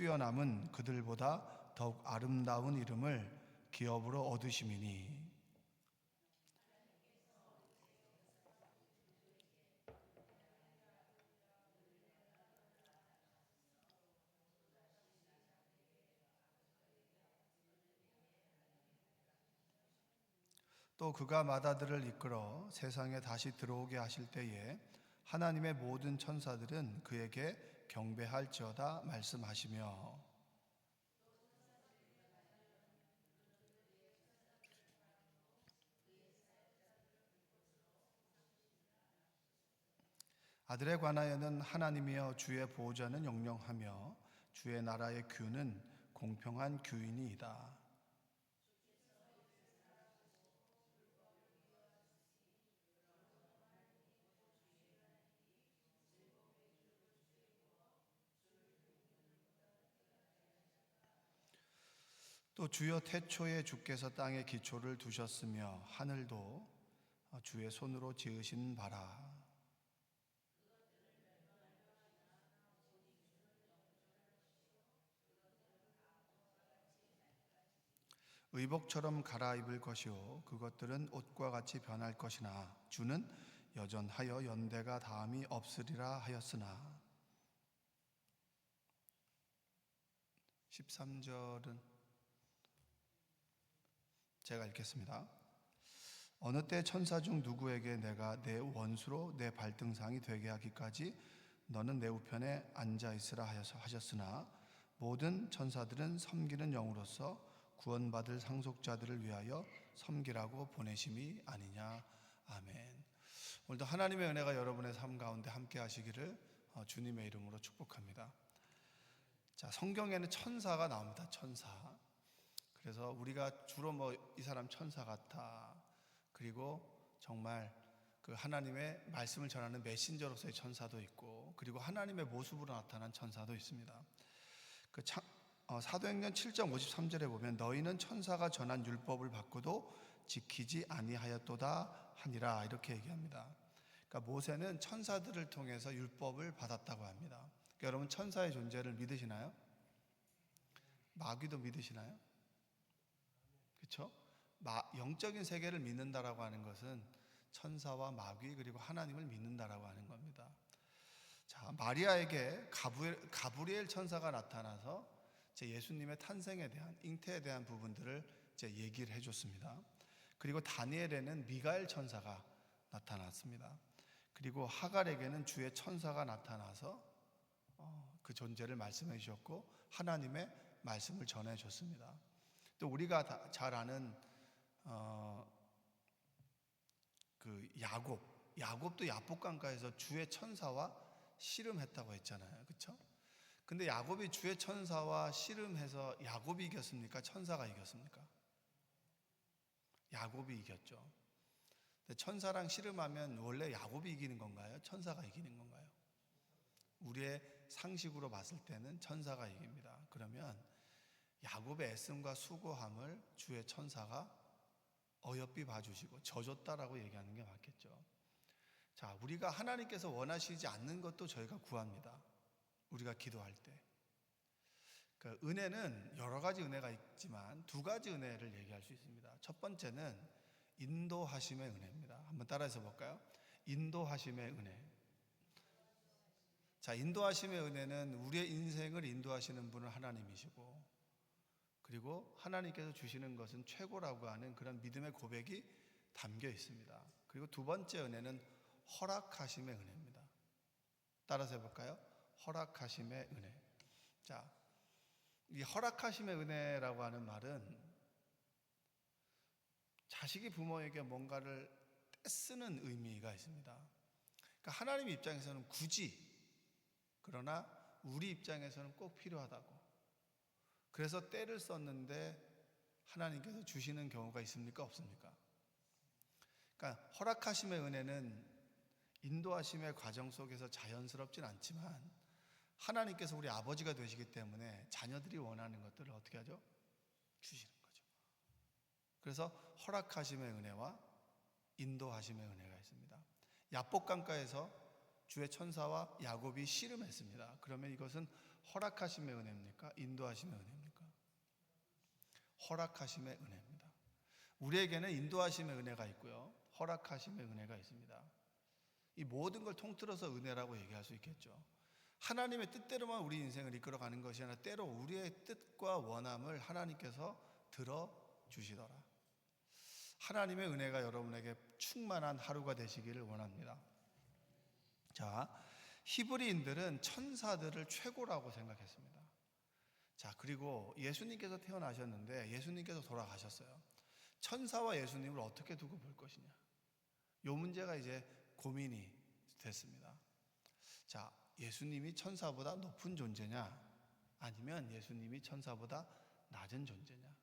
뛰어남은 그들보다 더욱 아름다운 이름을 기업으로 얻으심이니. 또 그가 마다들을 이끌어 세상에 다시 들어오게 하실 때에 하나님의 모든 천사들은 그에게 경배할지어다 말씀하시며, 아들에 관하여는 하나님이여 주의 보호자는 영영하며 주의 나라의 규는 공평한 규이니이다. 또 주여 태초에 주께서 땅에 기초를 두셨으며 하늘도 주의 손으로 지으신 바라. 의복처럼 갈아입을 것이요 그것들은 옷과 같이 변할 것이나 주는 여전하여 연대가 다함이 없으리라 하였으나. 13절은 제가 읽겠습니다. 어느 때 천사 중 누구에게 내가 내 원수로 내 발등상이 되게 하기까지 너는 내 우편에 앉아있으라 하셨으나 모든 천사들은 섬기는 영으로서 구원받을 상속자들을 위하여 섬기라고 보내심이 아니냐. 아멘. 오늘도 하나님의 은혜가 여러분의 삶 가운데 함께 하시기를 주님의 이름으로 축복합니다. 자, 성경에는 천사가 나옵니다. 천사. 그래서 우리가 주로 이 사람 천사 같아, 그리고 정말 그 하나님의 말씀을 전하는 메신저로서의 천사도 있고, 그리고 하나님의 모습으로 나타난 천사도 있습니다. 사도행전 7장 53절에 보면 너희는 천사가 전한 율법을 받고도 지키지 아니하였도다 하니라, 이렇게 얘기합니다. 그러니까 모세는 천사들을 통해서 율법을 받았다고 합니다. 그러니까 여러분, 천사의 존재를 믿으시나요? 마귀도 믿으시나요? 그렇죠? 영적인 세계를 믿는다라고 하는 것은 천사와 마귀 그리고 하나님을 믿는다라고 하는 겁니다. 자, 마리아에게 가브리엘 천사가 나타나서 예수님의 탄생에 대한, 잉태에 대한 부분들을 얘기를 해줬습니다. 그리고 다니엘에는 미가엘 천사가 나타났습니다. 그리고 하갈에게는 주의 천사가 나타나서 그 존재를 말씀해 주셨고 하나님의 말씀을 전해 줬습니다. 또 우리가 잘 아는 그 야곱도 야복강가에서 주의 천사와 씨름했다고 했잖아요. 그렇죠? 근데 야곱이 주의 천사와 씨름해서 야곱이 이겼습니까? 천사가 이겼습니까? 야곱이 이겼죠. 근데 천사랑 씨름하면 원래 야곱이 이기는 건가요? 천사가 이기는 건가요? 우리의 상식으로 봤을 때는 천사가 이깁니다. 그러면 야곱의 애씀과 수고함을 주의 천사가 어여삐 봐주시고 져줬다라고 얘기하는 게 맞겠죠. 자, 우리가 하나님께서 원하시지 않는 것도 저희가 구합니다. 우리가 기도할 때. 그러니까 은혜는 여러 가지 은혜가 있지만 두 가지 은혜를 얘기할 수 있습니다. 첫 번째는 인도하심의 은혜입니다. 한번 따라해서 볼까요? 인도하심의 은혜. 자, 인도하심의 은혜는 우리의 인생을 인도하시는 분은 하나님이시고, 그리고 하나님께서 주시는 것은 최고라고 하는 그런 믿음의 고백이 담겨 있습니다. 그리고 두 번째 은혜는 허락하심의 은혜입니다. 따라서 해볼까요? 허락하심의 은혜. 자, 이 허락하심의 은혜라고 하는 말은 자식이 부모에게 뭔가를 떼쓰는 의미가 있습니다. 그러니까 하나님 입장에서는 굳이, 그러나 우리 입장에서는 꼭 필요하다고, 그래서 때를 썼는데 하나님께서 주시는 경우가 있습니까? 없습니까? 그러니까 허락하심의 은혜는 인도하심의 과정 속에서 자연스럽진 않지만 하나님께서 우리 아버지가 되시기 때문에 자녀들이 원하는 것들을 어떻게 하죠? 주시는 거죠. 그래서 허락하심의 은혜와 인도하심의 은혜가 있습니다. 야복강가에서 주의 천사와 야곱이 씨름했습니다. 그러면 이것은 허락하심의 은혜입니까? 인도하심의 은혜입니까? 허락하심의 은혜입니다. 우리에게는 인도하심의 은혜가 있고요, 허락하심의 은혜가 있습니다. 이 모든 걸 통틀어서 은혜라고 얘기할 수 있겠죠. 하나님의 뜻대로만 우리 인생을 이끌어가는 것이 아니라 때로 우리의 뜻과 원함을 하나님께서 들어주시더라. 하나님의 은혜가 여러분에게 충만한 하루가 되시기를 원합니다. 자, 히브리인들은 천사들을 최고라고 생각했습니다. 자, 그리고 예수님께서 태어나셨는데 예수님께서 돌아가셨어요. 천사와 예수님을 어떻게 두고 볼 것이냐, 이 문제가 이제 고민이 됐습니다. 자, 예수님이 천사보다 높은 존재냐, 아니면 예수님이 천사보다 낮은 존재냐,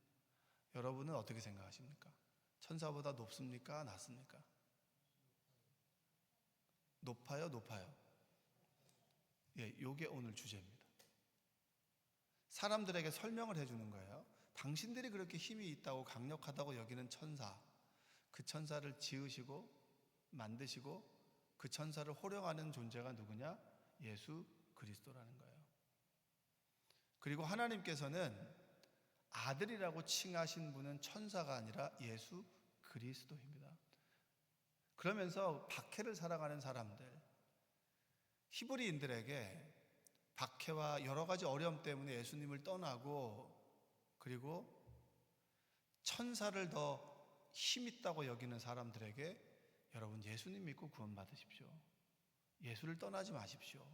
여러분은 어떻게 생각하십니까? 천사보다 높습니까? 낮습니까? 높아요? 높아요? 예, 요게 오늘 주제입니다. 사람들에게 설명을 해주는 거예요. 당신들이 그렇게 힘이 있다고 강력하다고 여기는 천사, 그 천사를 지으시고 만드시고 그 천사를 호령하는 존재가 누구냐? 예수 그리스도라는 거예요. 그리고 하나님께서는 아들이라고 칭하신 분은 천사가 아니라 예수 그리스도입니다. 그러면서 박해를 살아가는 사람들, 히브리인들에게 박해와 여러 가지 어려움 때문에 예수님을 떠나고, 그리고 천사를 더 힘있다고 여기는 사람들에게 여러분, 예수님 믿고 구원받으십시오. 예수를 떠나지 마십시오.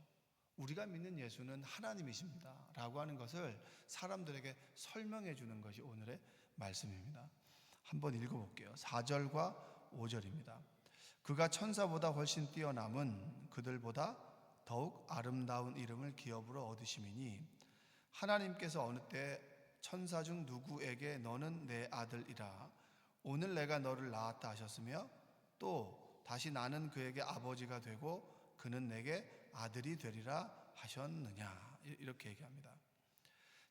우리가 믿는 예수는 하나님이십니다 라고 하는 것을 사람들에게 설명해 주는 것이 오늘의 말씀입니다. 한번 읽어볼게요. 4절과 5절입니다. 그가 천사보다 훨씬 뛰어남은 그들보다 더욱 아름다운 이름을 기업으로 얻으심이니 하나님께서 어느 때 천사 중 누구에게 너는 내 아들이라 오늘 내가 너를 낳았다 하셨으며 또 다시 나는 그에게 아버지가 되고 그는 내게 아들이 되리라 하셨느냐, 이렇게 얘기합니다.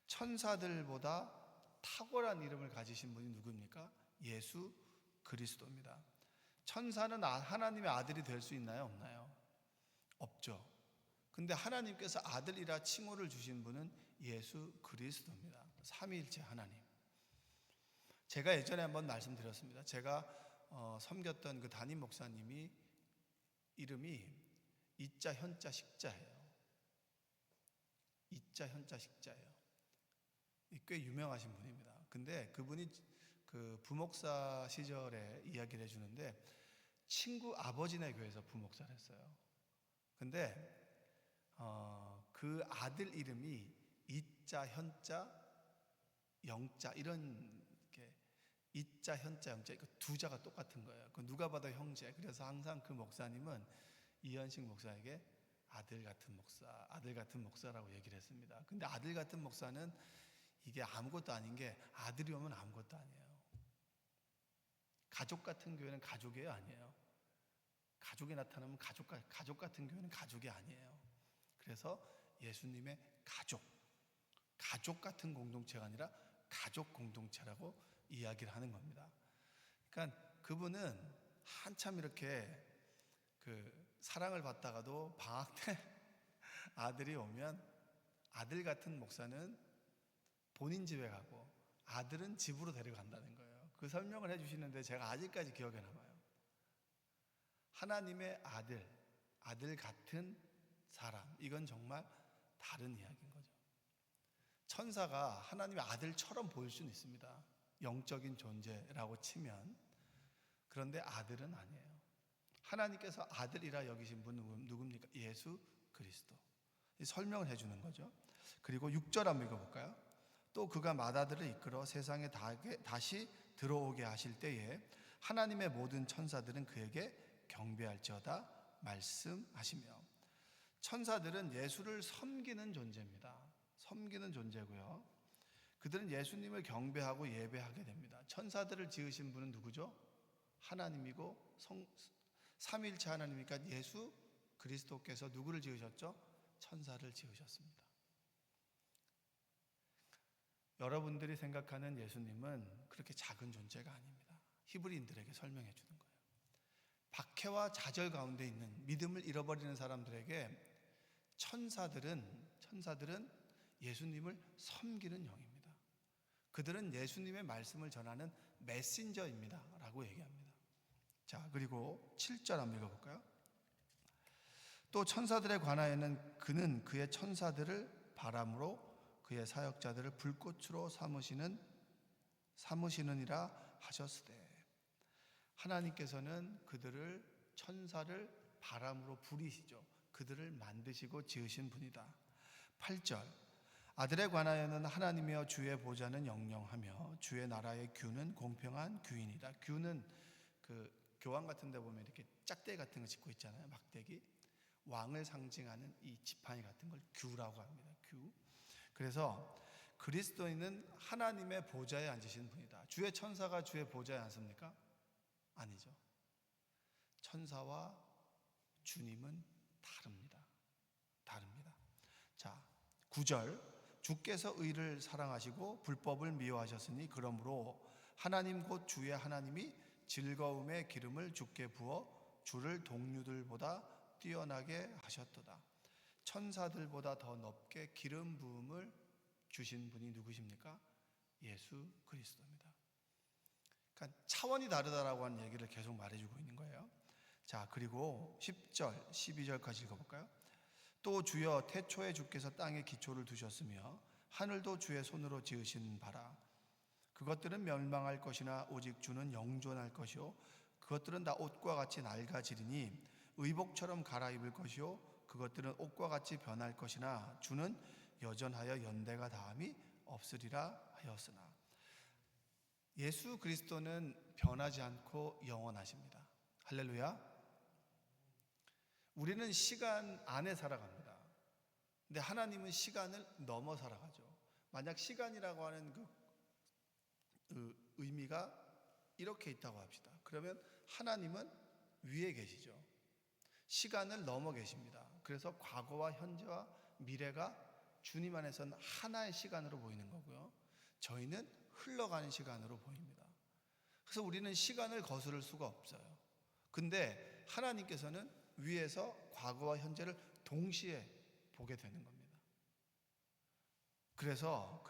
천사들보다 탁월한 이름을 가지신 분이 누구입니까? 예수 그리스도입니다. 천사는 하나님의 아들이 될 수 있나요? 없나요? 없죠. 근데 하나님께서 아들이라 칭호를 주신 분은 예수 그리스도입니다. 삼위일체 하나님. 제가 예전에 한번 말씀드렸습니다. 제가 섬겼던 그 담임 목사님이 이름이 이자 현자 식자예요. 이자 현자 식자예요. 꽤 유명하신 분입니다. 근데 그분이 그 부목사 시절에 이야기를 해주는데 친구 아버지네 교회에서 부목사를 했어요. 근데 그 아들 이름이 이자 현자 영자, 이런 게 이자 현자 영자, 두 자가 똑같은 거예요. 그 누가 봐도 형제. 그래서 항상 그 목사님은 이현식 목사에게 아들 같은 목사, 아들 같은 목사라고 얘기를 했습니다. 근데 아들 같은 목사는 이게 아무것도 아닌 게, 아들이 오면 아무것도 아니에요. 가족 같은 교회는 가족이에요? 아니에요? 가족이 나타나면 가족 같은 교회는 가족이 아니에요. 그래서 예수님의 가족 같은 공동체가 아니라 가족 공동체라고 이야기를 하는 겁니다. 그러니까 그분은 한참 이렇게 그 사랑을 받다가도 방학 때 아들이 오면 아들 같은 목사는 본인 집에 가고 아들은 집으로 데려간다는 거예요. 그 설명을 해주시는데 제가 아직까지 기억에 남아요. 하나님의 아들 같은 사람, 이건 정말 다른 이야기인 거죠. 천사가 하나님의 아들처럼 보일 수는 있습니다. 영적인 존재라고 치면. 그런데 아들은 아니에요. 하나님께서 아들이라 여기신 분은 누굽니까? 예수 그리스도. 설명을 해주는 거죠. 그리고 6절 한번 읽어볼까요? 또 그가 맏아들을 이끌어 세상에 다시 들어오게 하실 때에 하나님의 모든 천사들은 그에게 경배할지어다 말씀하시며, 천사들은 예수를 섬기는 존재입니다. 섬기는 존재고요. 그들은 예수님을 경배하고 예배하게 됩니다. 천사들을 지으신 분은 누구죠? 하나님이고 삼위일체 하나님이니까 예수 그리스도께서 누구를 지으셨죠? 천사를 지으셨습니다. 여러분들이 생각하는 예수님은 그렇게 작은 존재가 아닙니다. 히브리인들에게 설명해 주는 거예요. 박해와 좌절 가운데 있는 믿음을 잃어버리는 사람들에게 천사들은 예수님을 섬기는 영입니다. 그들은 예수님의 말씀을 전하는 메신저입니다 라고 얘기합니다. 자, 그리고 7절 한번 읽어볼까요? 또 천사들에 관하여는 그는 그의 천사들을 바람으로 그의 사역자들을 불꽃으로 삼으시느니라 하셨으되. 하나님께서는 그들을 천사를 바람으로 부리시죠. 그들을 만드시고 지으신 분이다. 8절 아들에 관하여는 하나님이여 주의 보좌는 영영하며 주의 나라의 규는 공평한 규이니라. 규는 그 교황 같은 데 보면 이렇게 짝대기 같은 거 짚고 있잖아요. 막대기. 왕을 상징하는 이 지팡이 같은 걸 규라고 합니다. 규. 그래서 그리스도인은 하나님의 보좌에 앉으신 분이다. 주의 천사가 주의 보좌에 앉습니까? 아니죠. 천사와 주님은 다릅니다. 다릅니다. 자, 9절 주께서 의를 사랑하시고 불법을 미워하셨으니 그러므로 하나님 곧 주의 하나님이 즐거움의 기름을 주께 부어 주를 동류들보다 뛰어나게 하셨도다. 천사들보다 더 높게 기름 부음을 주신 분이 누구십니까? 예수 그리스도입니다. 그러니까 차원이 다르다라고 하는 얘기를 계속 말해주고 있는 거예요. 자, 그리고 10절, 12절까지 읽어볼까요? 또 주여 태초에 주께서 땅에 기초를 두셨으며 하늘도 주의 손으로 지으신 바라. 그것들은 멸망할 것이나 오직 주는 영존할 것이요 그것들은 다 옷과 같이 낡아지리니 의복처럼 갈아입을 것이요 그것들은 옷과 같이 변할 것이나 주는 여전하여 연대가 다함이 없으리라 하였으나. 예수 그리스도는 변하지 않고 영원하십니다. 할렐루야. 우리는 시간 안에 살아갑니다. 근데 하나님은 시간을 넘어 살아가죠. 만약 시간이라고 하는 그 의미가 이렇게 있다고 합시다. 그러면 하나님은 위에 계시죠. 시간을 넘어 계십니다. 그래서 과거와 현재와 미래가 주님 안에서는 하나의 시간으로 보이는 거고요. 저희는 흘러가는 시간으로 보입니다. 그래서 우리는 시간을 거스를 수가 없어요. 근데 하나님께서는 위에서 과거와 현재를 동시에 보게 되는 겁니다. 그래서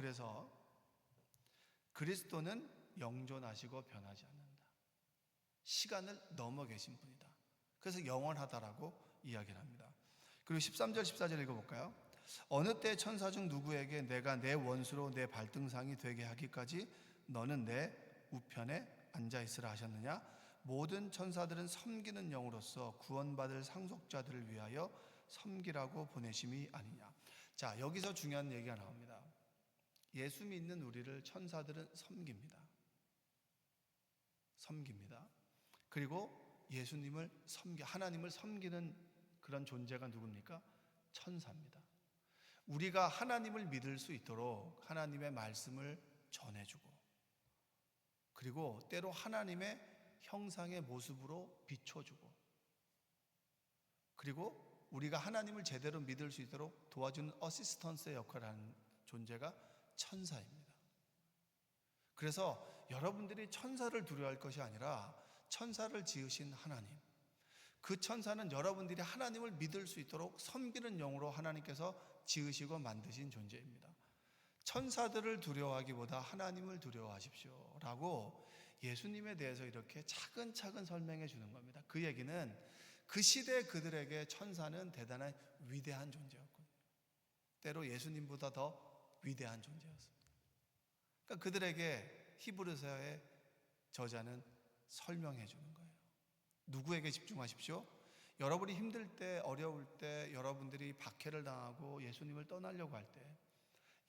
그리스도는 영존하시고 변하지 않는다. 시간을 넘어 계신 분이다. 그래서 영원하다라고 이야기를 합니다. 그리고 13절 14절 읽어볼까요? 어느 때 천사 중 누구에게 내가 내 원수로 내 발등상이 되게 하기까지 너는 내 우편에 앉아있으라 하셨느냐? 모든 천사들은 섬기는 영으로서 구원받을 상속자들을 위하여 섬기라고 보내심이 아니냐. 자, 여기서 중요한 얘기가 나옵니다. 예수 믿는 우리를 천사들은 섬깁니다. 그리고 예수님을 하나님을 섬기는 그런 존재가 누굽니까? 천사입니다. 우리가 하나님을 믿을 수 있도록 하나님의 말씀을 전해주고, 그리고 때로 하나님의 형상의 모습으로 비춰주고, 그리고 우리가 하나님을 제대로 믿을 수 있도록 도와주는 어시스턴스의 역할을 하는 존재가 천사입니다. 그래서 여러분들이 천사를 두려워할 것이 아니라 천사를 지으신 하나님, 그 천사는 여러분들이 하나님을 믿을 수 있도록 섬기는 영으로 하나님께서 지으시고 만드신 존재입니다. 천사들을 두려워하기보다 하나님을 두려워하십시오 라고 예수님에 대해서 이렇게 차근차근 설명해 주는 겁니다. 그 얘기는 그 시대 그들에게 천사는 대단한 위대한 존재였거든요. 때로 예수님보다 더 위대한 존재였습니다. 그러니까 그들에게 히브리서의 저자는 설명해 주는 거예요. 누구에게 집중하십시오? 여러분이 힘들 때, 어려울 때, 여러분들이 박해를 당하고 예수님을 떠나려고 할 때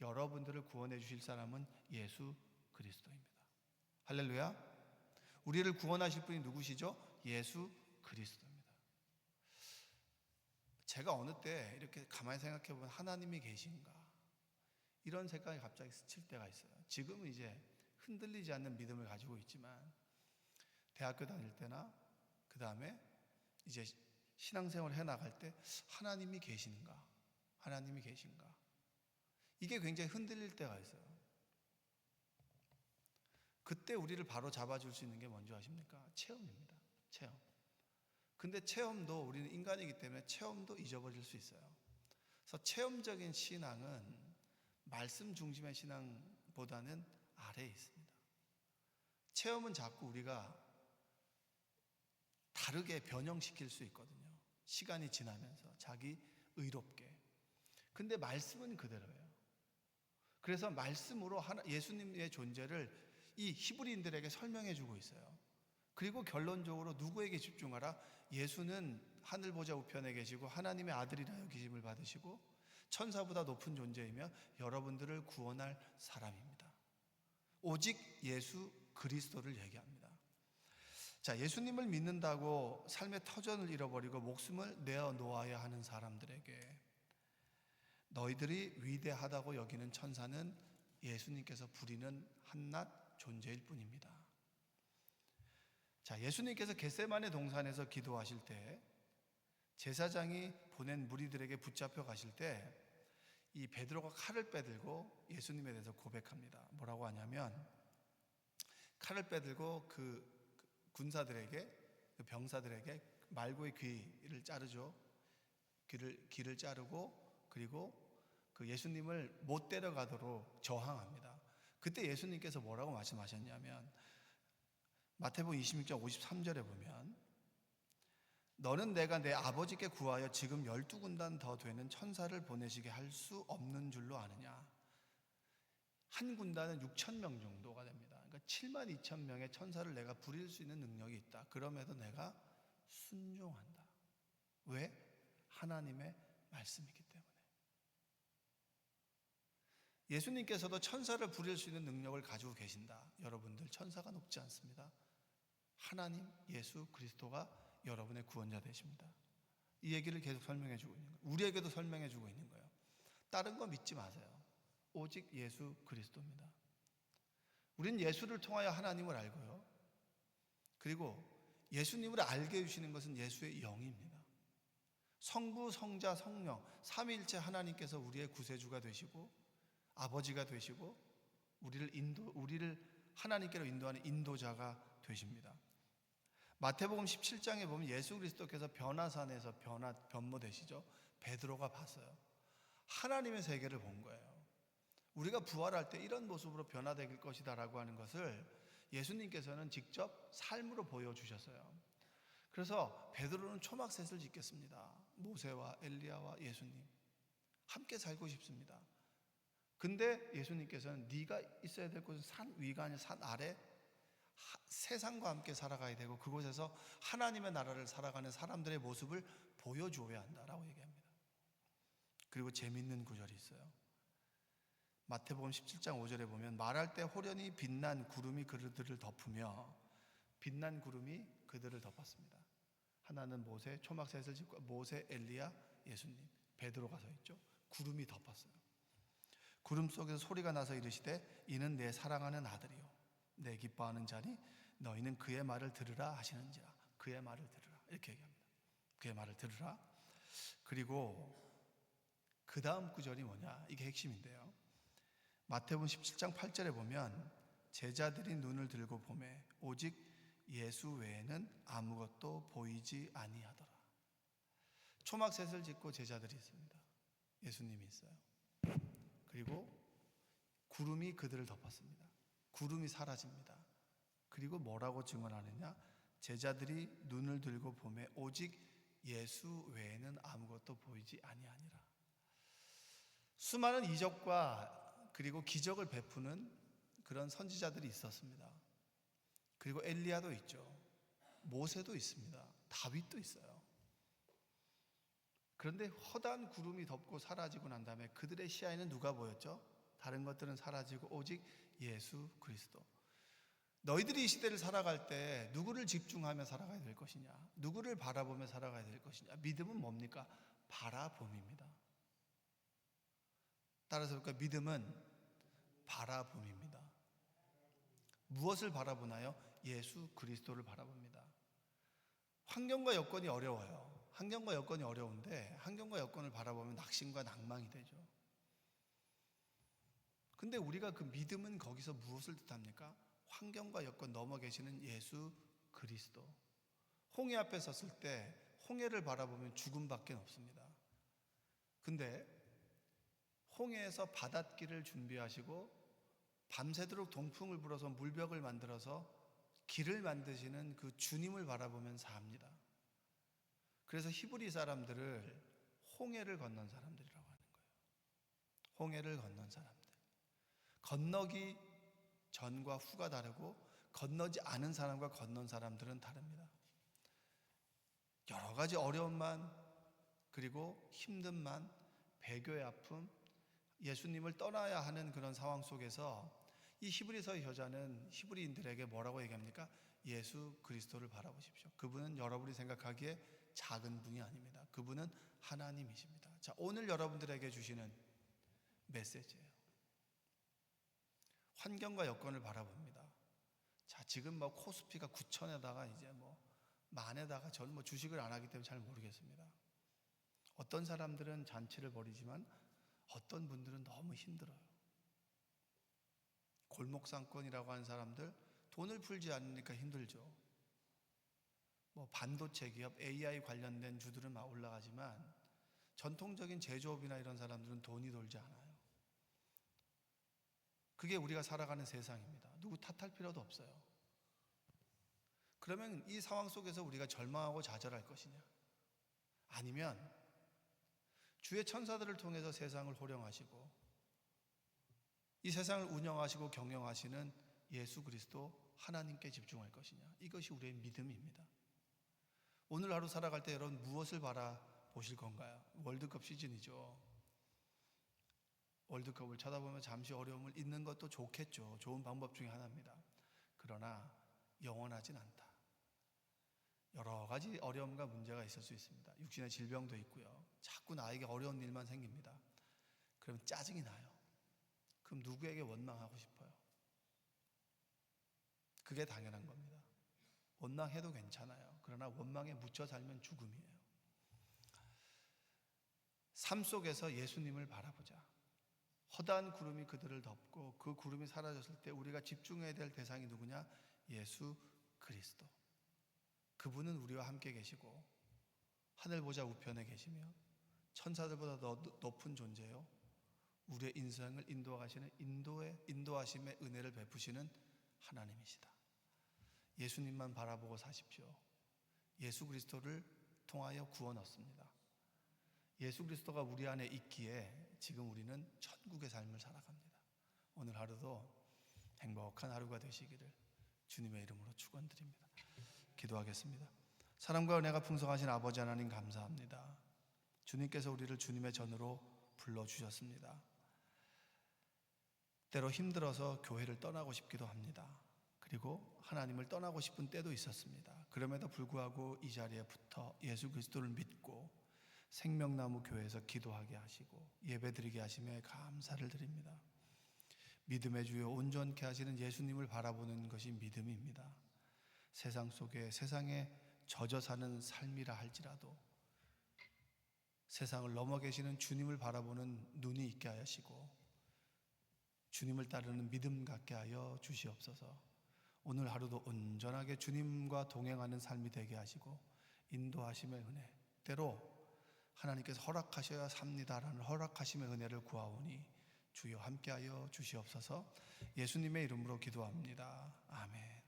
여러분들을 구원해 주실 사람은 예수 그리스도입니다. 할렐루야. 우리를 구원하실 분이 누구시죠? 예수 그리스도입니다. 제가 어느 때 이렇게 가만히 생각해 보면 하나님이 계신가 이런 생각이 갑자기 스칠 때가 있어요. 지금은 이제 흔들리지 않는 믿음을 가지고 있지만 대학교 다닐 때나 그 다음에 이제 신앙생활을 해나갈 때 하나님이 계신가? 이게 굉장히 흔들릴 때가 있어요. 그때 우리를 바로 잡아줄 수 있는 게 뭔지 아십니까? 체험입니다. 체험. 근데 체험도 우리는 인간이기 때문에 체험도 잊어버릴 수 있어요. 그래서 체험적인 신앙은 말씀 중심의 신앙보다는 아래에 있습니다. 체험은 자꾸 우리가 다르게 변형시킬 수 있거든요. 시간이 지나면서 자기 의롭게. 근데 말씀은 그대로예요. 그래서 말씀으로 예수님의 존재를 이 히브리인들에게 설명해 주고 있어요. 그리고 결론적으로 누구에게 집중하라? 예수는 하늘 보좌 우편에 계시고 하나님의 아들이라 여기심을 받으시고 천사보다 높은 존재이며 여러분들을 구원할 사람입니다. 오직 예수 그리스도를 얘기합니다. 자, 예수님을 믿는다고 삶의 터전을 잃어버리고 목숨을 내어놓아야 하는 사람들에게 너희들이 위대하다고 여기는 천사는 예수님께서 부리는 한낱 존재일 뿐입니다. 자, 예수님께서 겟세마네 동산에서 기도하실 때 제사장이 보낸 무리들에게 붙잡혀 가실 때 이 베드로가 칼을 빼들고 예수님에 대해서 고백합니다. 뭐라고 하냐면 칼을 빼들고 그 군사들에게, 그 병사들에게 말고의 귀를 자르죠. 귀를 자르고 그리고 그 예수님을 못 데려가도록 저항합니다. 그때 예수님께서 뭐라고 말씀하셨냐면 마태복음 26장 53절에 보면 너는 내가 내 아버지께 구하여 지금 12군단 더 되는 천사를 보내시게 할 수 없는 줄로 아느냐. 한 군단은 6,000명 정도가 됩니다. 그러니까 72,000명의 천사를 내가 부릴 수 있는 능력이 있다. 그럼에도 내가 순종한다. 왜? 하나님의 말씀이기 때문에. 예수님께서도 천사를 부릴 수 있는 능력을 가지고 계신다. 여러분들 천사가 높지 않습니다. 하나님 예수 그리스도가 여러분의 구원자 되십니다. 이 얘기를 계속 설명해 주고 있는 거예요. 우리에게도 설명해 주고 있는 거예요. 다른 거 믿지 마세요. 오직 예수 그리스도입니다. 우린 예수를 통하여 하나님을 알고요. 그리고 예수님을 알게 해주시는 것은 예수의 영입니다. 성부, 성자, 성령 삼위일체 하나님께서 우리의 구세주가 되시고 아버지가 되시고 우리를 하나님께로 인도하는 인도자가 되십니다. 마태복음 17장에 보면 예수 그리스도께서 변화산에서 변모되시죠. 베드로가 봤어요. 하나님의 세계를 본 거예요. 우리가 부활할 때 이런 모습으로 변화될 것이다 라고 하는 것을 예수님께서는 직접 삶으로 보여주셨어요. 그래서 베드로는 초막셋을 짓겠습니다. 모세와 엘리야와 예수님 함께 살고 싶습니다. 근데 예수님께서는 네가 있어야 될 곳은 산 위가 아니라 산 아래 세상과 함께 살아가야 되고 그곳에서 하나님의 나라를 살아가는 사람들의 모습을 보여줘야 한다라고 얘기합니다. 그리고 재밌는 구절이 있어요. 마태복음 17장 5절에 보면 말할 때 호련히 빛난 구름이 그들을 덮으며 빛난 구름이 그들을 덮었습니다. 하나는 모세, 초막셋을 짓고 모세, 엘리야, 예수님, 베드로가 서 있죠. 구름이 덮었어요. 구름 속에서 소리가 나서 이르시되 이는 내 사랑하는 아들이요 내 기뻐하는 자니 너희는 그의 말을 들으라 하시는지라. 그의 말을 들으라 이렇게 얘기합니다. 그의 말을 들으라. 그리고 그 다음 구절이 뭐냐, 이게 핵심인데요. 마태복음 17장 8절에 보면 제자들이 눈을 들고 보매 오직 예수 외에는 아무것도 보이지 아니하더라. 초막셋을 짓고 제자들이 있습니다. 예수님이 있어요. 그리고 구름이 그들을 덮었습니다. 구름이 사라집니다. 그리고 뭐라고 증언하느냐? 제자들이 눈을 들고 보매 오직 예수 외에는 아무것도 보이지 아니하니라. 수많은 이적과 그리고 기적을 베푸는 그런 선지자들이 있었습니다. 그리고 엘리야도 있죠. 모세도 있습니다. 다윗도 있어요. 그런데 허다한 구름이 덮고 사라지고 난 다음에 그들의 시야에는 누가 보였죠? 다른 것들은 사라지고 오직 예수 그리스도. 너희들이 이 시대를 살아갈 때 누구를 집중하며 살아가야 될 것이냐? 누구를 바라보며 살아가야 될 것이냐? 믿음은 뭡니까? 바라봄입니다. 따라서 볼까요? 믿음은 바라봄입니다. 무엇을 바라보나요? 예수 그리스도를 바라봅니다. 환경과 여건이 어려워요. 환경과 여건이 어려운데 환경과 여건을 바라보면 낙심과 낭망이 되죠. 근데 우리가 그 믿음은 거기서 무엇을 뜻합니까? 환경과 여건 넘어 계시는 예수 그리스도. 홍해 앞에 섰을 때 홍해를 바라보면 죽음밖에 없습니다. 근데 홍해에서 바닷길을 준비하시고 밤새도록 동풍을 불어서 물벽을 만들어서 길을 만드시는 그 주님을 바라보면서 삽니다. 그래서 히브리 사람들을 홍해를 건넌 사람들이라고 하는 거예요. 홍해를 건넌 사람들. 건너기 전과 후가 다르고 건너지 않은 사람과 건넌 사람들은 다릅니다. 여러 가지 어려움만, 그리고 힘듦만, 배교의 아픔, 예수님을 떠나야 하는 그런 상황 속에서 이 히브리서의 저자는 히브리인들에게 뭐라고 얘기합니까? 예수 그리스도를 바라보십시오. 그분은 여러분이 생각하기에 작은 분이 아닙니다. 그분은 하나님이십니다. 자, 오늘 여러분들에게 주시는 메시지예요. 환경과 여건을 바라봅니다. 자, 지금 뭐 코스피가 9천에다가 이제 뭐 만에다가 저는 뭐 주식을 안 하기 때문에 잘 모르겠습니다. 어떤 사람들은 잔치를 벌이지만 어떤 분들은 너무 힘들어요. 골목상권이라고 하는 사람들 돈을 풀지 않으니까 힘들죠. 뭐 반도체 기업, AI 관련된 주들은 막 올라가지만 전통적인 제조업이나 이런 사람들은 돈이 돌지 않아요. 그게 우리가 살아가는 세상입니다. 누구 탓할 필요도 없어요. 그러면 이 상황 속에서 우리가 절망하고 좌절할 것이냐? 아니면 주의 천사들을 통해서 세상을 호령하시고 이 세상을 운영하시고 경영하시는 예수 그리스도 하나님께 집중할 것이냐? 이것이 우리의 믿음입니다. 오늘 하루 살아갈 때 여러분 무엇을 바라보실 건가요? 월드컵 시즌이죠. 월드컵을 쳐다보면 잠시 어려움을 잊는 것도 좋겠죠. 좋은 방법 중에 하나입니다. 그러나 영원하진 않다. 여러 가지 어려움과 문제가 있을 수 있습니다. 육신의 질병도 있고요. 자꾸 나에게 어려운 일만 생깁니다. 그럼 짜증이 나요. 그럼 누구에게 원망하고 싶어요? 그게 당연한 겁니다. 원망해도 괜찮아요. 그러나 원망에 묻혀 살면 죽음이에요. 삶 속에서 예수님을 바라보자. 허다한 구름이 그들을 덮고 그 구름이 사라졌을 때 우리가 집중해야 될 대상이 누구냐? 예수 그리스도. 그분은 우리와 함께 계시고 하늘 보좌 우편에 계시며 천사들보다 더 높은 존재요, 우리의 인생을 인도하시는 인도하심의 은혜를 베푸시는 하나님이시다. 예수님만 바라보고 사십시오. 예수 그리스도를 통하여 구원 얻습니다. 예수 그리스도가 우리 안에 있기에 지금 우리는 천국의 삶을 살아갑니다. 오늘 하루도 행복한 하루가 되시기를 주님의 이름으로 축원드립니다. 기도하겠습니다. 사랑과 은혜가 풍성하신 아버지 하나님 감사합니다. 주님께서 우리를 주님의 전으로 불러주셨습니다. 때로 힘들어서 교회를 떠나고 싶기도 합니다. 그리고 하나님을 떠나고 싶은 때도 있었습니다. 그럼에도 불구하고 이 자리에 붙어 예수 그리스도를 믿고 생명나무 교회에서 기도하게 하시고 예배드리게 하심에 감사를 드립니다. 믿음의 주여 온전케 하시는 예수님을 바라보는 것이 믿음입니다. 세상 속에 세상에 젖어 사는 삶이라 할지라도 세상을 넘어 계시는 주님을 바라보는 눈이 있게 하시고 주님을 따르는 믿음 갖게 하여 주시옵소서. 오늘 하루도 온전하게 주님과 동행하는 삶이 되게 하시고 인도하심의 은혜, 때로 하나님께서 허락하셔야 삽니다라는 허락하심의 은혜를 구하오니 주여 함께하여 주시옵소서. 예수님의 이름으로 기도합니다. 아멘.